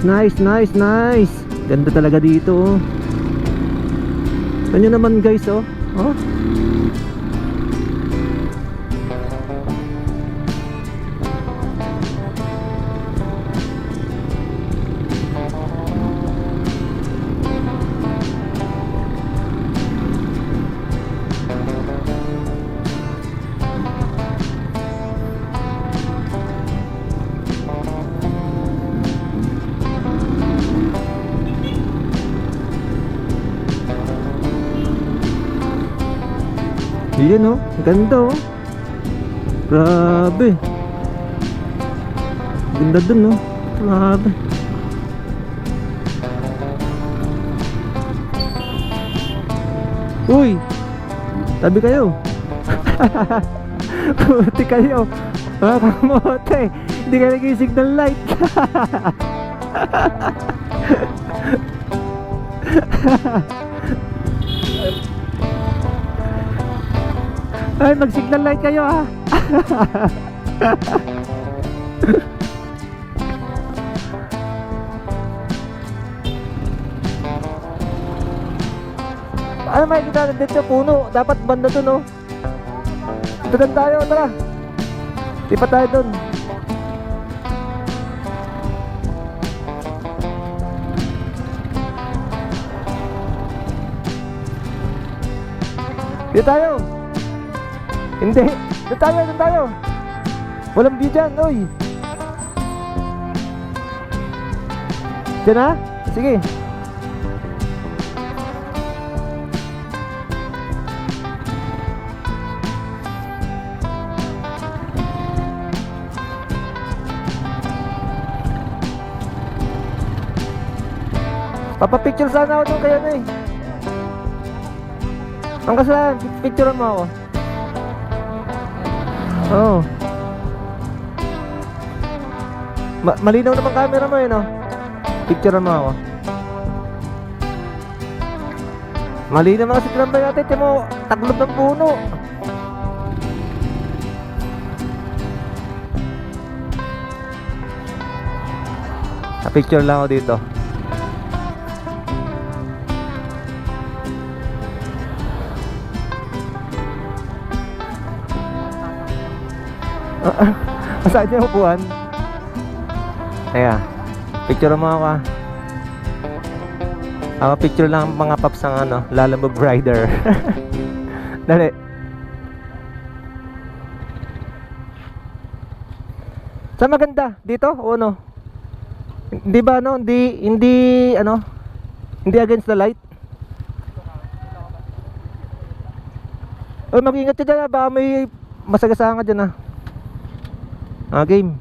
Nice. Ganda talaga dito. Ano naman guys, oh. Oh. Yun, oh, ganda, oh. Grabe. Ganda dun, oh. Grabe. Uy, tabi kayo. Puti kayo. Mga kamote, hindi ka nag-signal light. Ay, mag-signal light kayo, ha. Ano makikita natin dito? Puno. Dapat banda to, no? Dito lang tayo, tara. Di pa tayo dun. Dito tayo. Hindi. Dito tayo, dito tayo. Walang view dyan, oy. Dyan ha? Sige. Papapicture sana ako doon kaya na eh. Ang kasalanan, picturean mo ako. Oo. Malinaw naman camera mo eh, no? Picturean mo ako. Malinaw mga siklambay natin. Tiyan mo, taklob ng puno. Picture lang ako dito. Saan niya upuan? Kaya, picture mo ako ah. Ako picture lang mga paps ng ano, Lalamove Rider. Dali. Saan maganda? Dito o ano? Hindi ba ano? Hindi ano? Hindi against the light? Oh, mag-ingat ka dyan ah. Baka may masagasaan ka dyan ah. Game.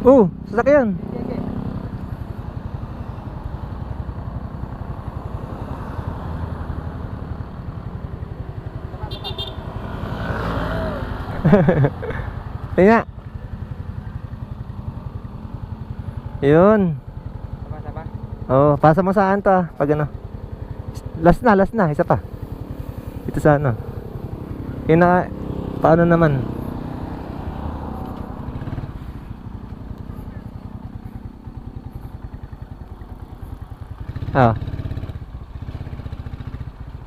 Oh, sasakyan. Tingnan. Yun. Saba-saba. Oh, pasa mo saan to ah, pag ano. Last na, isa pa. Ito sa ano. Yun na, paano naman? Ah.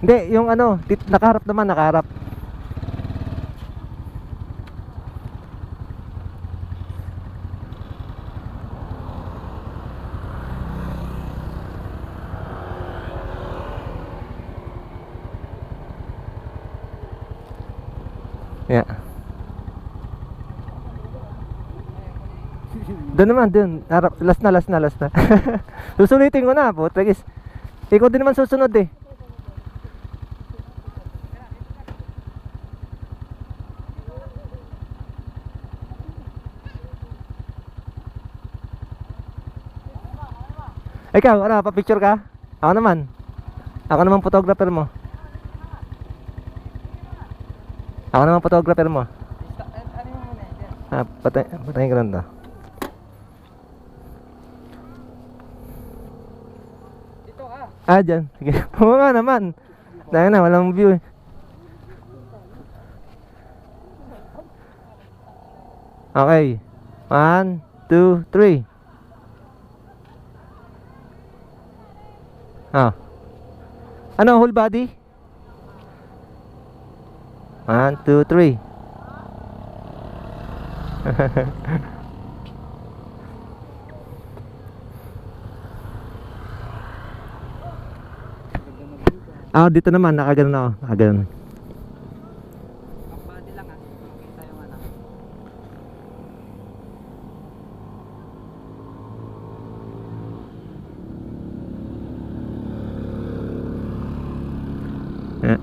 Hindi, yung ano, nakaharap naman, nakaharap. Yeah. Doon naman, doon. Harap, last na. Susulitin ko na po. Tagis. Ikaw din naman susunod eh. Ikaw, ano, pa-picture ka? Ako naman photographer mo. Ako naman photographer mo. Ano mo muna dyan? Ah, patayin ka lang to. Dito ka. Ah, dyan. Sige. Oo nga naman. Dahil na, walang view eh. Okay. 1, 2, 3. Ah. Ano, whole body? 1, 2, 3. Ah, dito naman, nakaganon ako. Nakaganon. Ang body lang ah. Kita yung ano. Yeah.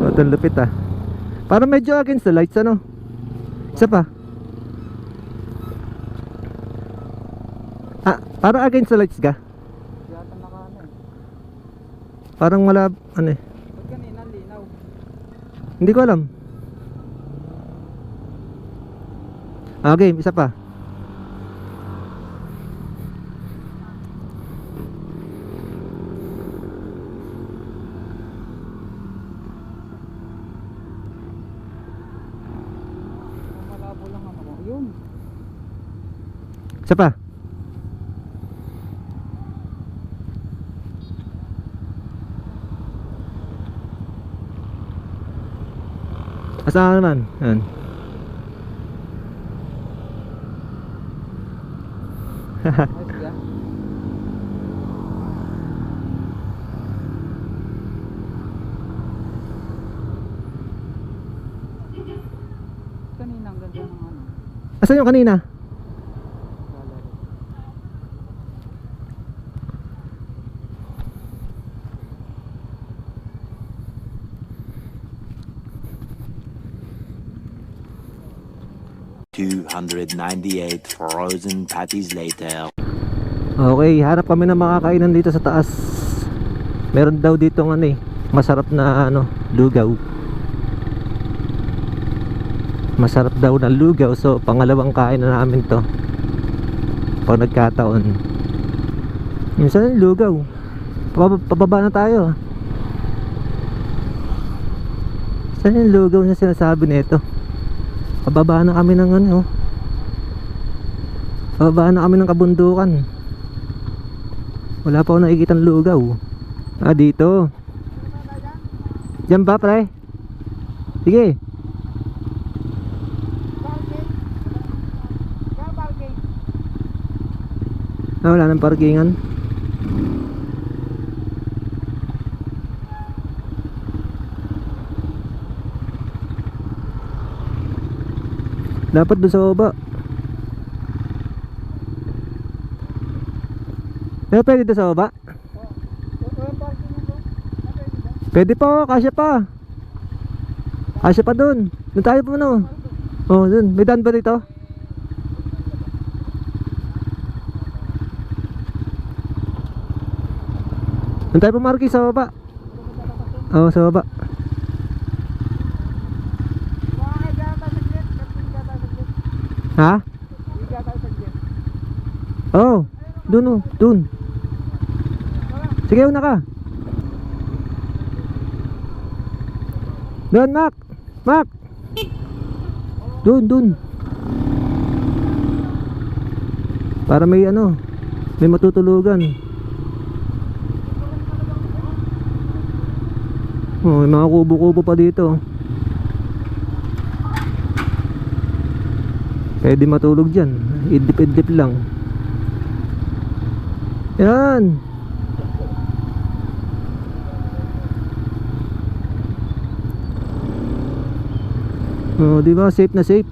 Oh, ito lupit ah. Parang medyo against the lights, ano? Isa pa. Ah, parang against the lights ka? Yata naka ano eh. Parang wala, ano eh. Ba't kanina linaw? Hindi ko alam. Okay, isa pa. Isa pa. Asahan naman. Yan. Kanina ang ganda ng ano. Asan yung kanina? $298 frozen patties later. Okay, hanap kami ng makakainan dito sa taas. Meron daw dito ng ano eh, masarap na ano, lugaw. Masarap daw na lugaw. So pangalawang kain na namin to pag nagkataon. Minsan yung lugaw. Pababa na tayo. Saan yung lugaw na sinasabi nito? Pababa na kami ng ano. Pababa na kami ng kabundukan. Wala pa ako nakikitang lugaw. Ah, dito. Diyan ba, pre? Sige. Ah, wala nang parkingan. Dapat doon sa baba. Pero pwede doon sa baba? Pwede pa, kasya pa. Kasya pa doon. Doon tayo po no. Oh, doon. May daan ba dito? Doon tayo po, Marky, sa baba. Oo, sa baba. Ha? Oh, dun oh, dun. Sige, una ka. Dun, Mac. Mac. Dun. Para may ano, may matutulugan. Oh, may mga kubo-kubo pa dito. Pwede matulog dyan. Idip-idip lang. Yan. Oh, di ba? Safe na safe.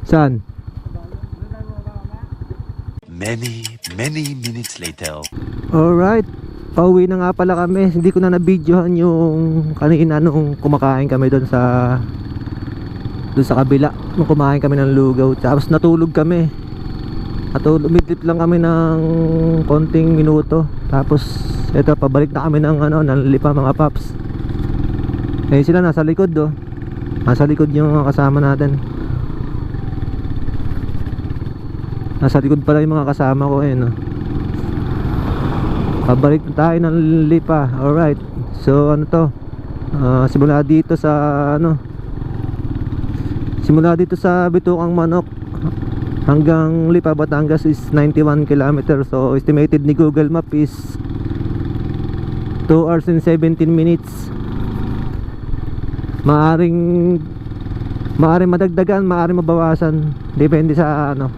Saan? Many minutes later. Alright. Pauwi na nga pala kami. Hindi ko na na-videohan yung kanina nung kumakain kami doon sa kabila. Nung kumain kami ng lugaw. Tapos natulog kami. Umidlip lang kami ng konting minuto. Tapos eto, pabalik na kami ng ano, ng Lipa, mga paps. Eh sila nasa likod do. Nasa likod yung mga kasama natin. Nasa likod pala yung mga kasama ko no. Pabalik tayo ng Lipa. Alright. So ano to, simula dito sa ano, simula dito sa Bitukang Manok hanggang Lipa, Batangas is 91 km. So estimated ni Google Map is 2 hours and 17 minutes. Maaring madagdagan, maaring mabawasan. Depende sa ano,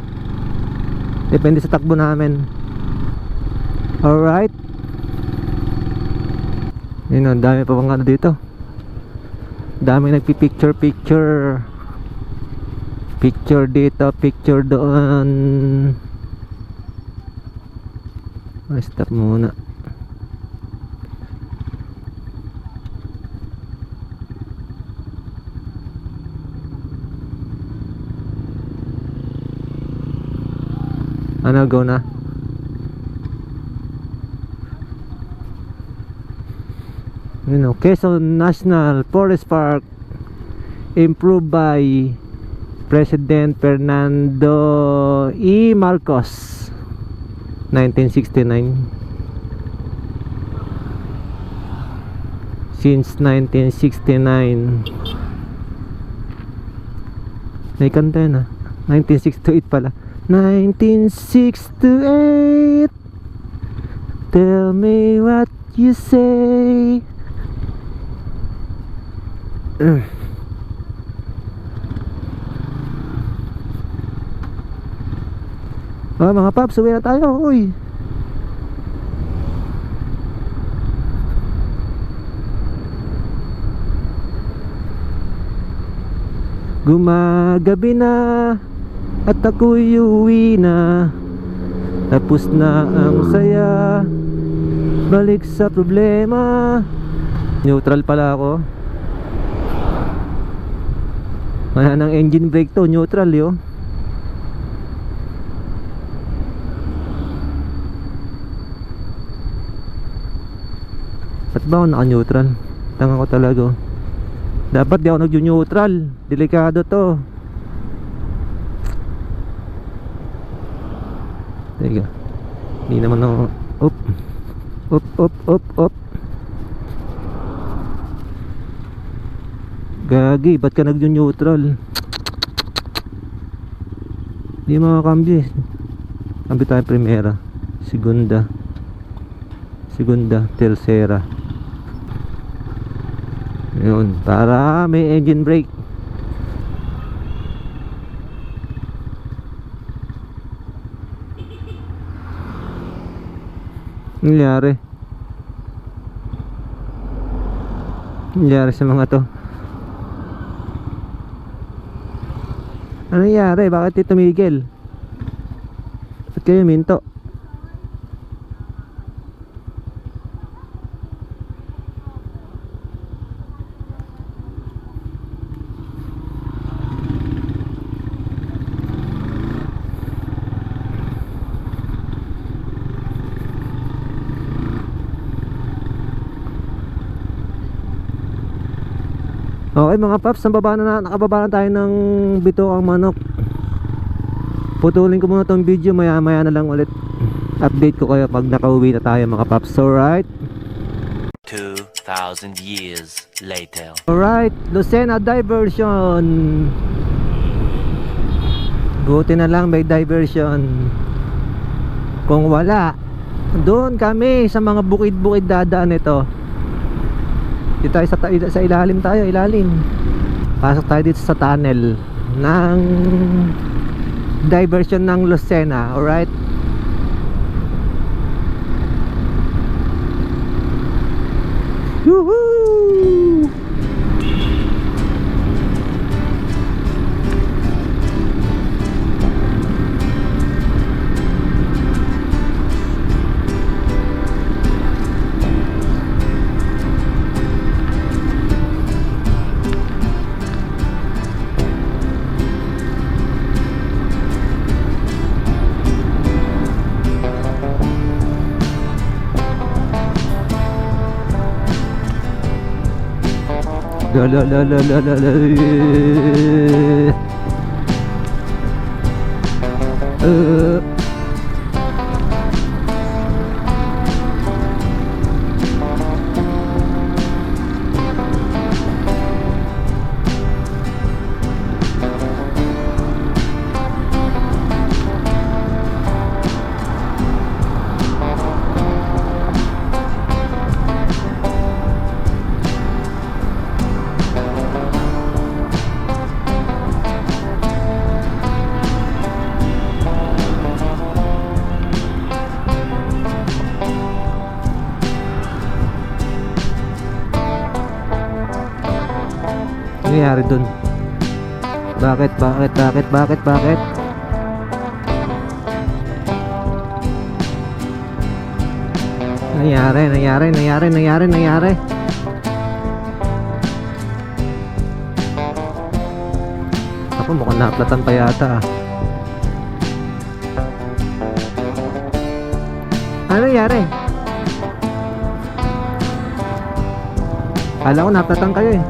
depende sa takbo namin. Alright. Yun, ang dami pa pang ano dito. Dami nagpipicture picture dito, picture doon. Stop muna. Ano, go na? You know, Quezon National Forest Park improved by President Fernando E. Marcos, 1969. Since 1969. May kanta yun, 1968 pala. 1968. Tell me what you say. Mga paps, uwi na tayo. Uy. Gumagabi na at ako'y uwi na. Tapos na ang saya. Balik sa problema. Neutral pala ako. Wala nang engine brake to, neutral yo. Ba't ba ako naka-neutral? Tanga ko talaga. Dapat di ako nag-neutral. Delikado to. Teka. Hindi naman ako. Up. Up. Gagi, ba't ka nag-neutral? Di makakambyo eh. Kambi tayo primera. Segunda. Tercera. Yun, para may engine brake. Nangyari sa mga to? Ano nangyari? Bakit ito tumigil? Ba't kayo minto? Okay mga paps, nakababa na tayo ng Bituang Manok. Putulin ko muna tong video, maya na lang ulit. Update ko kayo pag nakauwi na tayo mga paps. Alright? 2,000 years later. Alright, Lucena diversion. Buti na lang may diversion. Kung wala, doon kami sa mga bukid-bukid dadaan ito. Dito tayo sa ilalim tayo, ilalim. Pasok tayo dito sa tunnel ng diversion ng Lucena, alright? Woohoo! nangyayari dun? Bakit? Nangyari. Ako mukhang naplatan pa yata. Ano nangyari? Kala ko naplatan kayo eh.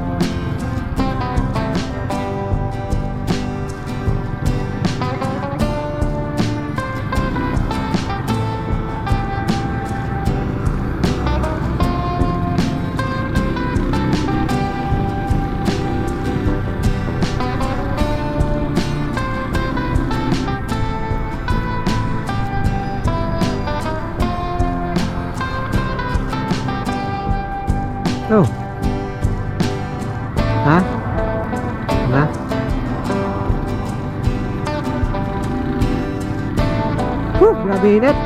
Oh. Ha? Na? Grabe init.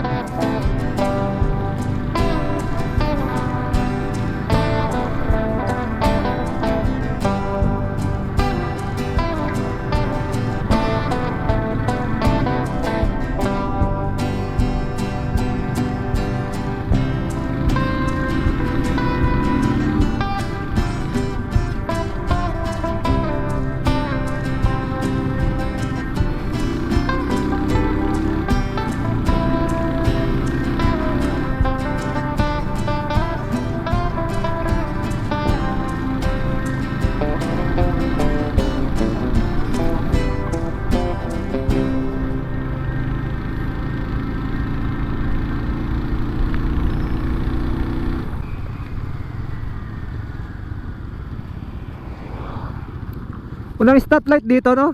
Walang stoplight dito, no?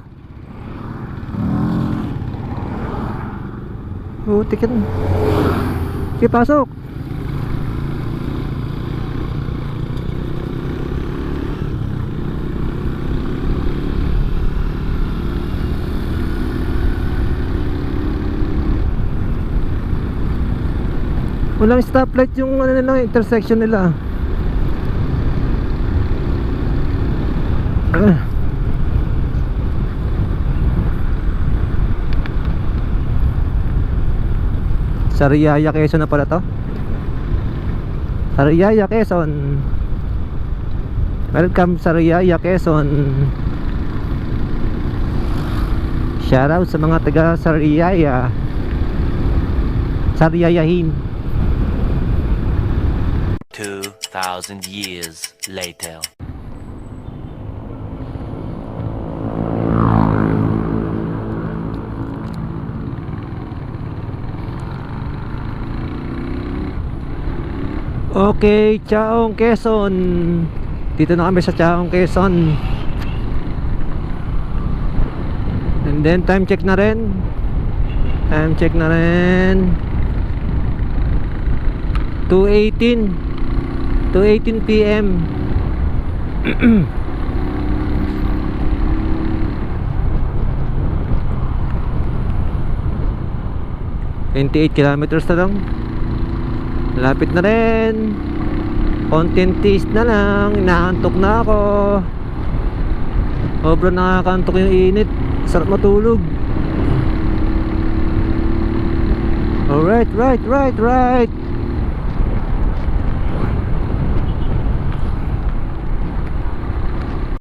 Butik yan. Sige, pasok. Walang stoplight yung ano nila, intersection nila. Sariaya, Quezon na pala to. Sariaya, Quezon. Welcome Sariaya, Quezon. Shoutout sa mga taga Sariaya. Sariayahin. 2,000 years later. Okay, Chaong, Quezon. Dito na kami sa Chaong, Quezon. And then time check na rin. Time check na rin. 2:18 PM. 28 kilometers na lang. Lapit na rin. Content taste na lang. Inaantok na ako. Sobrang nakakantok yung init. Sarap matulog. Alright.